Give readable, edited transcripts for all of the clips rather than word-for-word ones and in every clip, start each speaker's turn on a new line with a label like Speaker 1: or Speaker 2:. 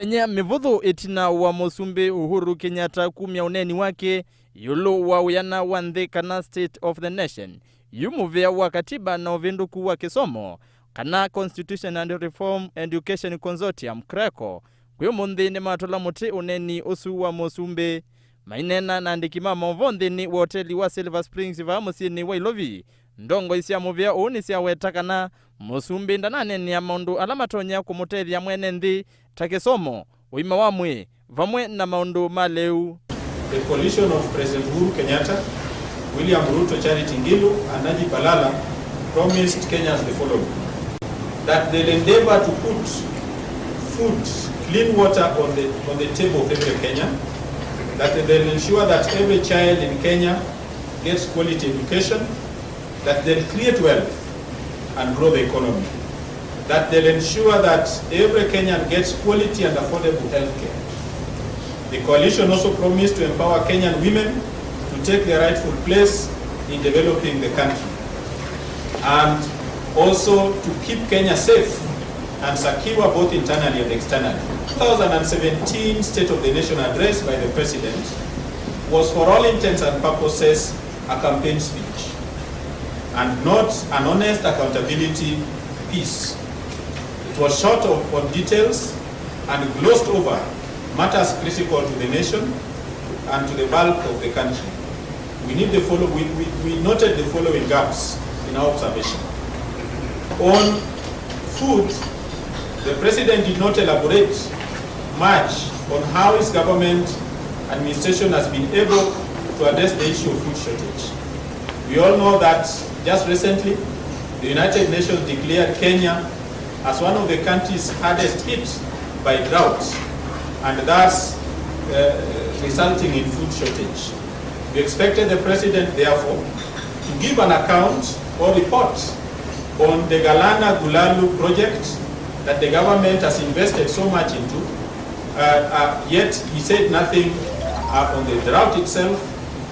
Speaker 1: Kenya mivuthu itina wa Musumbi Uhuru Kenyatta kumya uneni wake yulu wa uyana wa nthi kana State of the Nation yumuvia wa katiba na uvinduku wa kisomo kana Constitution and Reform Education Consortium CRECO kwimunthi ni matola muti uneni usu wa Musumbi mainena na ndikima mavondi ni wa hoteli wa Silver Springs va musini wa Ilovi ndongo isia muvia uni sia wetakana Musumbi ndanane ni ya maundu alamatonya kumutethia mwene nthi takisomo uima wamwe vamwe na maundu maleu.
Speaker 2: The coalition of President Uhuru Kenyatta, William Ruto, Charity Ngilu and Najib Balala promised Kenyans the following: that they'll endeavor to put food, clean water on the table of every Kenyan, that they'll ensure that every child in Kenya gets quality education, that they'll create wealth and grow the economy, that they'll ensure that every Kenyan gets quality and affordable health care. The coalition also promised to empower Kenyan women to take their rightful place in developing the country, and also to keep Kenya safe and secure both internally and externally. The 2017 State of the Nation address by the President was for all intents and purposes a campaign speech and not an honest accountability piece. It was short on details and glossed over matters critical to the nation and to the bulk of the country. We noted the following gaps in our observation. On food, the President did not elaborate much on how his government administration has been able to address the issue of food shortage. We all know that just recently, the United Nations declared Kenya as one of the countries hardest hit by drought, and thus resulting in food shortage. We expected the President, therefore, to give an account or report on the Galana Gulalu project that the government has invested so much into, yet he said nothing on the drought itself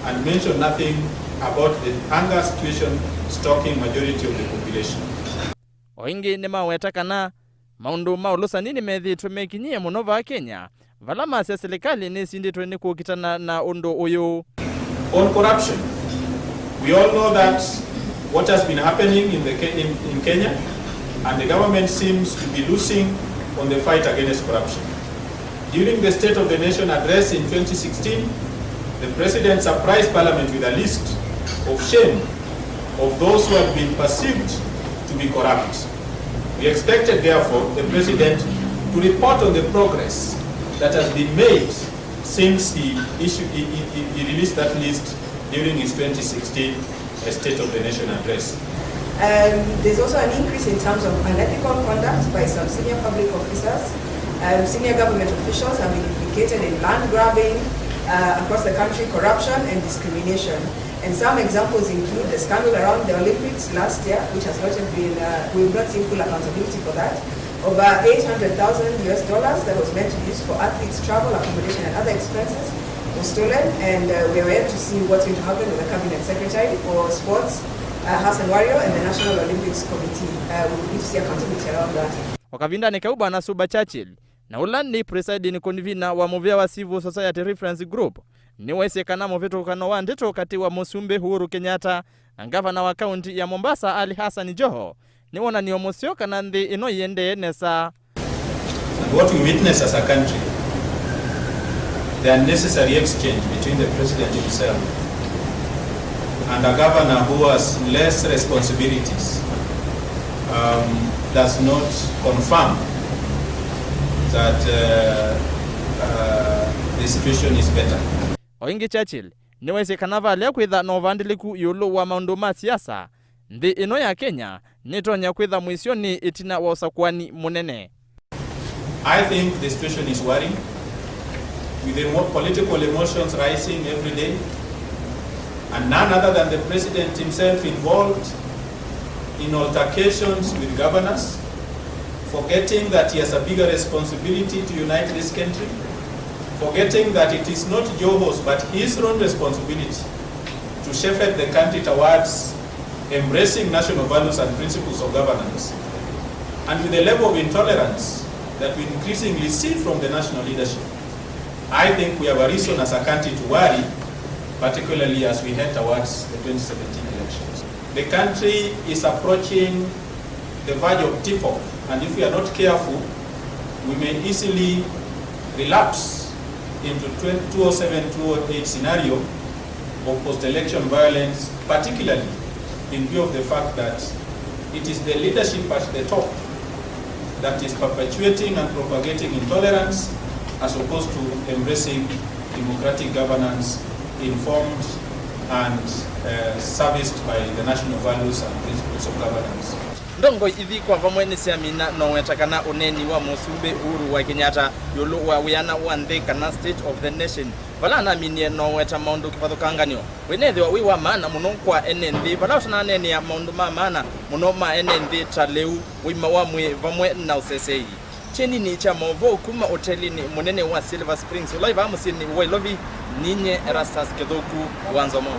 Speaker 2: and mentioned nothing about the hunger situation stalking majority of the population.
Speaker 1: Oingi ni mawetakana maundu maulusa nini methi mekinyie muno va Kenya valama sia serikali ni sinditwe ni kukitana na undu uyu.
Speaker 2: On corruption, we all know that what has been happening in Kenya, and the government seems to be losing on the fight against corruption. During the State of the Nation address in 2016, the President surprised Parliament with a list of shame of those who have been perceived to be corrupt. We expected, therefore, the President to report on the progress that has been made since he released that list during his 2016 State of the Nation address.
Speaker 3: There's also an increase in terms of unethical conduct by some senior public officers. Senior government officials have been implicated in land grabbing across the country, corruption and discrimination. And some examples include the scandal around the Olympics last year, which has not been, we've not seen full accountability for that. Over $800,000 that was meant to be used for athletes' travel, accommodation and other expenses was stolen, and we are yet to see what's going to happen with the Cabinet Secretary for Sports, Hassan Wario, and the National Olympics Committee. We need to see accountability around that.
Speaker 1: Wakavinda ni kauba na Suba Churchill, na ulani presiding convener wa muvia wa Civil Society Reference Group, ni wesekana muvitu kano wa ndito kati wa Musumbi Uhuru Kenyatta na gavana wa kaunti ya Mombasa Ali Hassan Joho ni wana ni omosio kana ndi ino yende nesa.
Speaker 2: What we witness as a country, the unnecessary exchange between the President himself and a governor who has less responsibilities, does not confirm that the situation is better.
Speaker 1: Oingi Churchill ni wesekana valia kwitha no vandiliku yulu wa maundu ma siasa ndi ino ya Kenya nitonya kwitha mwisioni itina wa usakwani munene.
Speaker 2: I think the situation is worrying, with the political emotions rising every day, and none other than the President himself involved in altercations with governors, forgetting that he has a bigger responsibility to unite this country, forgetting that it is not Joho's but his own responsibility to shepherd the country towards embracing national values and principles of governance. And with the level of intolerance that we increasingly see from the national leadership, I think we have a reason as a country to worry, particularly as we head towards the 2017 elections. The country is approaching the verge of tip-off, and if we are not careful, we may easily relapse into 2007-2008 scenario of post-election violence, particularly in view of the fact that it is the leadership at the top that is perpetuating and propagating intolerance as opposed to embracing democratic governance informed and serviced by the national values and principles of governance.
Speaker 1: Ndongo ithi kwa vamwe ni siamina no wetakana uneni wa Musumbe Uhuru wa Kenyatta yolo wa wiana wa Ndekana State of the Nation vala na minie no weta maundu kivathukanganio wenethe wa wiwa maana muno kwa NNV vala utana nene ya maundu ma maana muno ma NNV taleu wima wa mwe vamwe na usesei cheni ni cha movo kuma hotelini munene wa Silver Springs live amusini wa Lovi ninye Erastus Kithuku wanzo mo.